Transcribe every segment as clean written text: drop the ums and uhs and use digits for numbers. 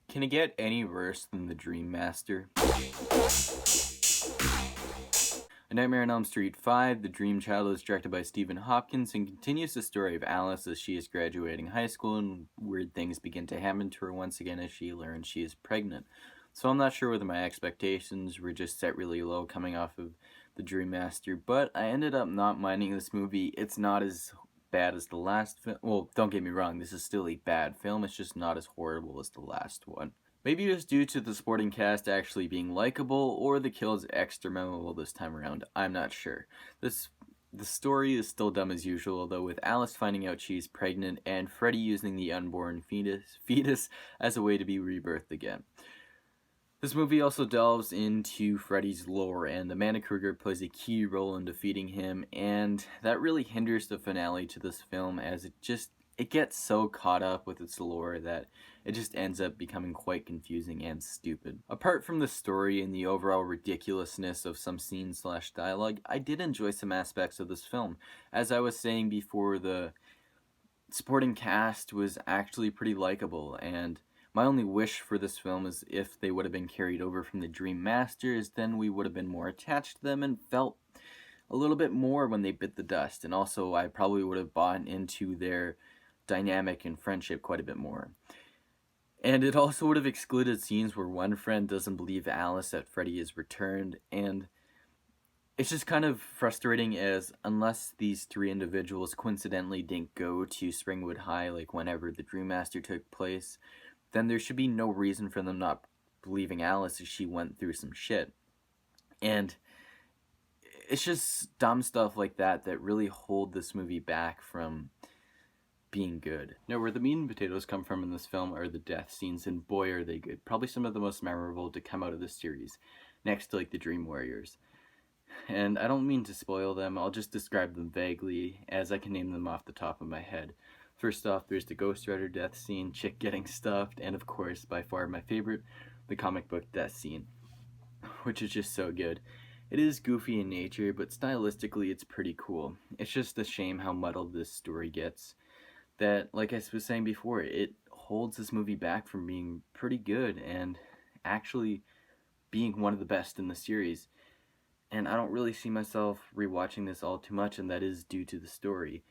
Can it get any worse than The Dream Master? A Nightmare on Elm Street 5, The Dream Child is directed by Stephen Hopkins and continues the story of Alice as she is graduating high school and weird things begin to happen to her once again as she learns she is pregnant. So I'm not sure whether my expectations were just set really low coming off of The Dream Master, but I ended up not minding this movie. It's not as bad as the last film. Well, don't get me wrong, this is still a bad film, it's just not as horrible as the last one. Maybe it was due to the supporting cast actually being likable, or the kills extra memorable this time around. I'm not sure. The story is still dumb as usual, though, with Alice finding out she's pregnant and Freddy using the unborn fetus as a way to be rebirthed again. This movie also delves into Freddy's lore, and Amanda Kruger plays a key role in defeating him, and that really hinders the finale to this film as it gets so caught up with its lore that it just ends up becoming quite confusing and stupid. Apart from the story and the overall ridiculousness of some scenes/dialogue, I did enjoy some aspects of this film. As I was saying before, the supporting cast was actually pretty likable, and my only wish for this film is if they would have been carried over from the Dream Masters, then we would have been more attached to them and felt a little bit more when they bit the dust, and also I probably would have bought into their dynamic and friendship quite a bit more. And it also would have excluded scenes where one friend doesn't believe Alice that Freddy is returned, and it's just kind of frustrating as unless these three individuals coincidentally didn't go to Springwood High like whenever the Dream Master took place, then there should be no reason for them not believing Alice as she went through some shit. And it's just dumb stuff like that that really hold this movie back from being good. Now, where the meat and potatoes come from in this film are the death scenes, and boy are they good. Probably some of the most memorable to come out of this series, next to like the Dream Warriors. And I don't mean to spoil them, I'll just describe them vaguely, as I can name them off the top of my head. First off, there's the Ghost Rider death scene, chick getting stuffed, and of course, by far my favorite, the comic book death scene, which is just so good. It is goofy in nature, but stylistically it's pretty cool. It's just a shame how muddled this story gets. That, like I was saying before, it holds this movie back from being pretty good and actually being one of the best in the series. And I don't really see myself rewatching this all too much, and that is due to the story.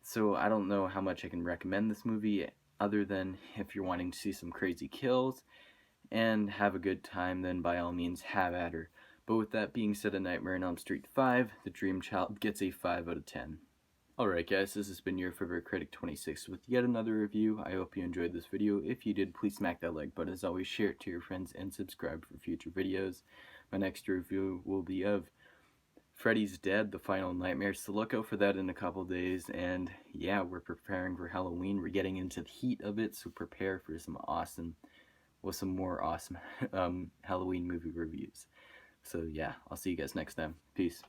So I don't know how much I can recommend this movie, other than if you're wanting to see some crazy kills and have a good time, then by all means have at her. But with that being said, A Nightmare on Elm Street 5, The Dream Child gets a 5 out of 10. Alright guys, this has been your favorite critic 26 with yet another review. I hope you enjoyed this video. If you did, please smack that like button. As always, share it to your friends and subscribe for future videos. My next review will be of Freddy's Dead, The Final Nightmare, so look out for that in a couple days. And yeah, we're preparing for Halloween. We're getting into the heat of it, so prepare for some more awesome Halloween movie reviews. So yeah, I'll see you guys next time. Peace.